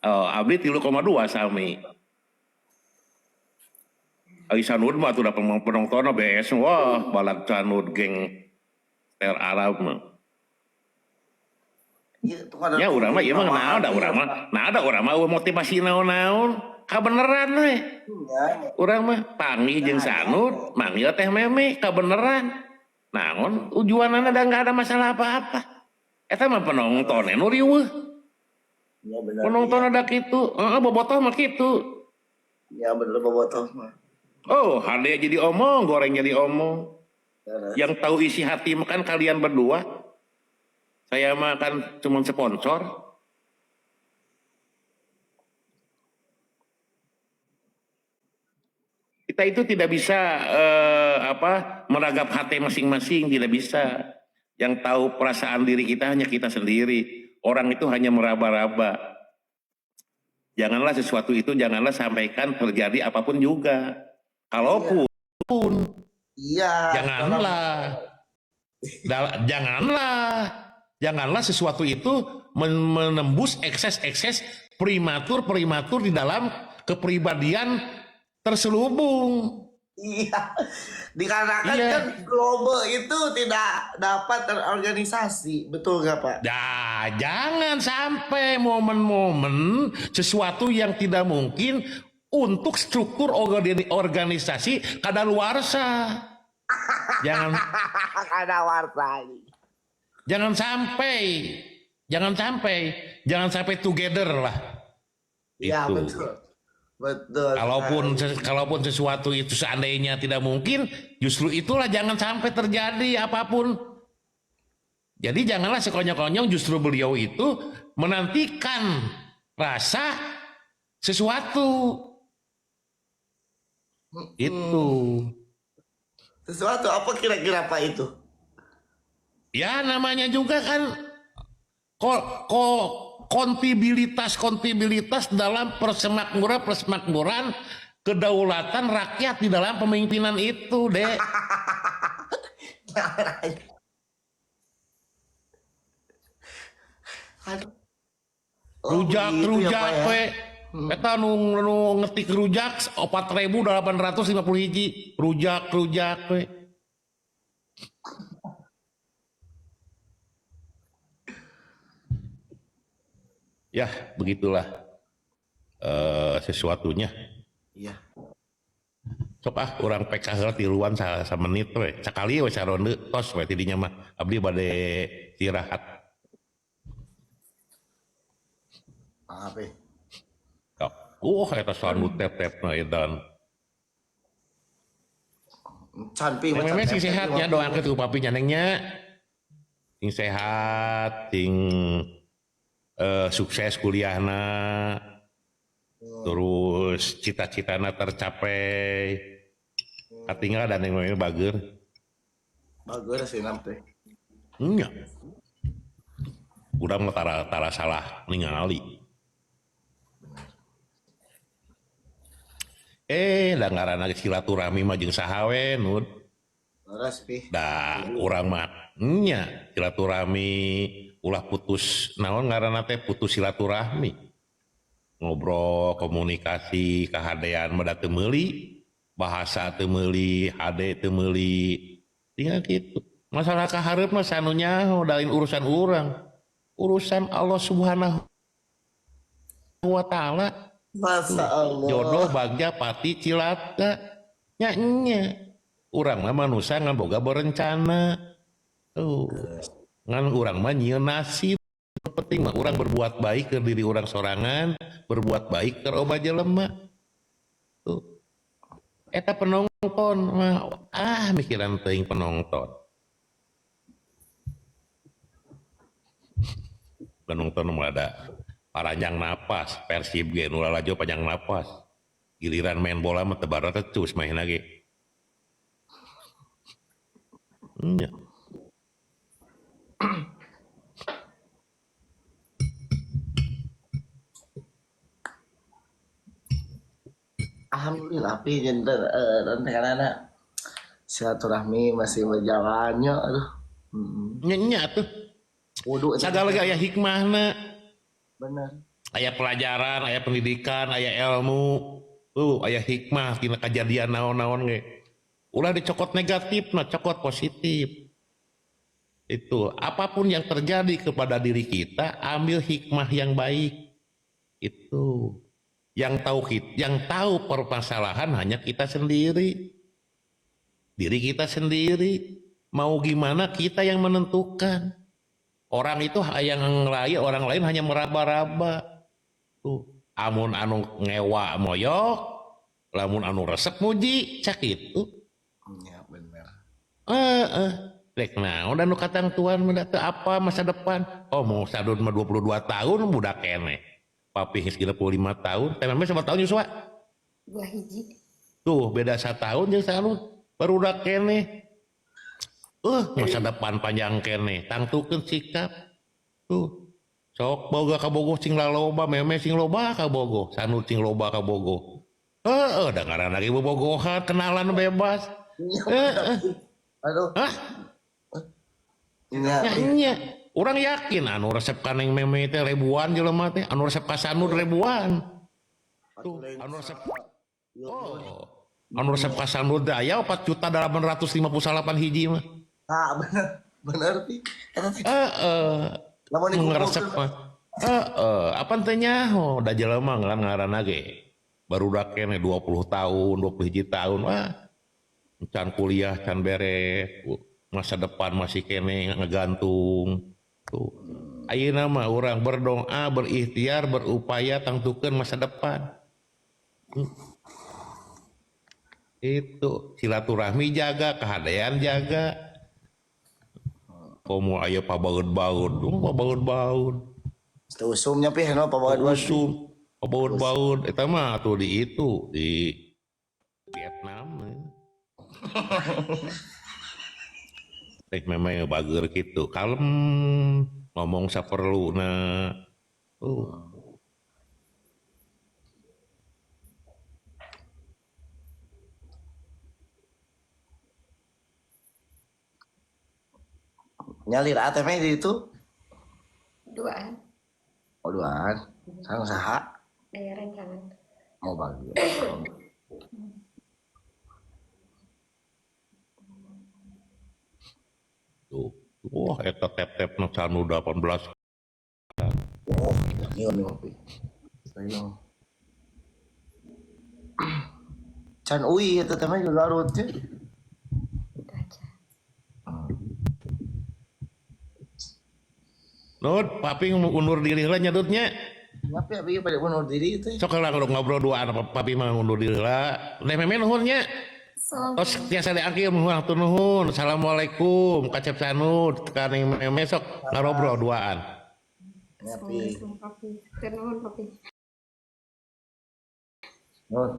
Oh, abdi 3,2 sami. Ai sanud mah tuh penonton BS wah balak canud geng ter Arab mah. Ya urang mah ieu mah naon da urang mah. Nah ada urang mah motivasi naon-naon. Kabeneran we. Urang mah panggih jeung sanud, manggil teh meme kabeneran. Naon tujuanana da enggak ada masalah apa-apa. Eta mah penonton nu riweuh. Ya benar. Penonton ada kitu, bobotoh mah kitu. Ya bener bobotoh mah. Oh, hade jadi omong, goreng jadi omong. Yang tahu isi hati kan kalian berdua. Saya mah kan cuma sponsor. Kita itu tidak bisa meragap hati masing-masing, tidak bisa. Yang tahu perasaan diri kita hanya kita sendiri. Orang itu hanya meraba-raba. Janganlah sesuatu itu janganlah sampaikan terjadi apapun juga. Kalaupun iya, janganlah sesuatu itu menembus ekses prematur di dalam kepribadian terselubung. Iya, dikarenakan kan global itu tidak dapat terorganisasi, betul nggak Pak? Ya, jangan sampai momen-momen sesuatu yang tidak mungkin untuk struktur organisasi kadaluarsa. Jangan kadaluarsa. Jangan sampai together lah. Iya, betul. Betul. Kalaupun sesuatu itu seandainya tidak mungkin, justru itulah jangan sampai terjadi apapun. Jadi janganlah sekonyong-konyong justru beliau itu menantikan rasa sesuatu. Itu. Sesuatu apa kira-kira Pak itu? Ya namanya juga kan kontibilitas dalam persemakmuran kedaulatan rakyat di dalam pemimpinan itu, Dek. Rujak we. Eta nu ngetik rujak 4.850 hiji. Rujak we. Ya, begitulah sesuatunya. Iya. Sok orang PKH tiluan sama menit we. Sekali we saronde tos we tidinya mah. Abdi bade istirahat. Apa? Eta sanu tep-tepna edan. Canping memang sing sehatnya doakeun ku papi nyanengnya. Sing sehat, sing sukses kuliahna, terus cita-citana tercapai, katinggal dan yang lainnya bager sih nanti. Iya. Udah tara salah ningali. Langgaran silaturahmi mah jeung saha we Nud. Da urang mah nya silaturahmi ulah putus naon ngaranna teh putus silaturahmi. Ngobrol komunikasi kahadean meda teu meuli, bahasa teu meuli, hade teu meuli. Tinggal kitu. Masalah kaharep mah sanu nyaho lain urusan urang. Urusan Allah Subhanahu wa taala. Masa Allah. Jodoh bagja pati cilaka. Nya urang mah manusia ngan boga berencana. Ngan urang mah nyieun nasib. Penting mah urang berbuat baik ke diri urang sorangan, berbuat baik ke oba jelema. Tuh. Eta penonton mah mikiran teuing penonton. Penonton mah ada paranjang napas, Persib ge nu lalajo panjang napas. Giliran main bola mah teu barat terus main lagi. Nya. Alhamdulillah pi jenter karena silaturahmi masih berjalannya aduh. Nya tuh. Segala gaya hikmahna. Benar. aya pelajaran, aya pendidikan, aya ilmu, aya hikmah tina kejadian naon-naon ge. Ulah dicokot negatif, nah cokot positif. Itu apapun yang terjadi kepada diri kita, ambil hikmah yang baik. Itu yang tahu permasalahan hanya kita sendiri, diri kita sendiri. Mau gimana kita yang menentukan. Orang itu yang lain, orang lain hanya meraba-raba. Tuh, amun anu ngewa moyok, lamun anu resep muji, cak itu. Ya benar. Lek nah, udah nu katang tuan mendata apa masa depan? Oh mau sadun mah 22 tahun budak kene. Papi geus 35 tahun, teh memang sama tahun Yuswa? 2 hiji. Tuh beda 1 tahun jeung sadun barudak kene. Masa depan panjang kene, tangtukeun sikap. Tuh. Sok boga kabogoh cing laloba, meme cing loba kabogoh, sanud cing loba kabogoh. Dengaran lagi bobogohan, kenalan bebas. Aduh. Hah? Nya, orang yakin anu resep kaneng meme teh ribuan jelema teh, anu resep kasanud ribuan. Tuh, anu resep anu resep kasanud teh aya 4.858 hiji mah. Ah bener sih. Lamun resep mah. Apa teh nyaho da jelema ngaranna ge. Barudak kene 20 tahun, 20 hiji tahun, can kuliah can beres. Masa depan masih kene ngegantung. Tuh. Ayeuna mah urang berdoa, berikhtiar, berupaya tangtukeun masa depan. Itu silaturahmi jaga, kehadian jaga. Komo aya pabaud-baud, pabaud-baud. Usumnya pi no pabaud-baud. Usum, pabaud-baud eta mah tuh di Vietnam. Memang bager gitu, kalem ngomong saperluna. Nyalir ATM di itu? 2an. Oh 2an. Sareng saha? Aya rencangan. Mau bagus. Tuh. Wah, eta tep-tep na canu 18. Oh, ini ngopi. Can ui eta teh mah Garut teh. Itu aja. Nut, papi undur diri lah nyadutnya. Ngapa ya pada undur diri teh? Sok lah ngobrol duaan papi mah undur diri lah. Meme nuhunnya. Tos tiasa diakil muhang tu nuhun. Assalamualaikum kacep sanud kaning meme sok ngarobrol duaan. Assalamualaikum papi. Nuhun papi. Nuhun.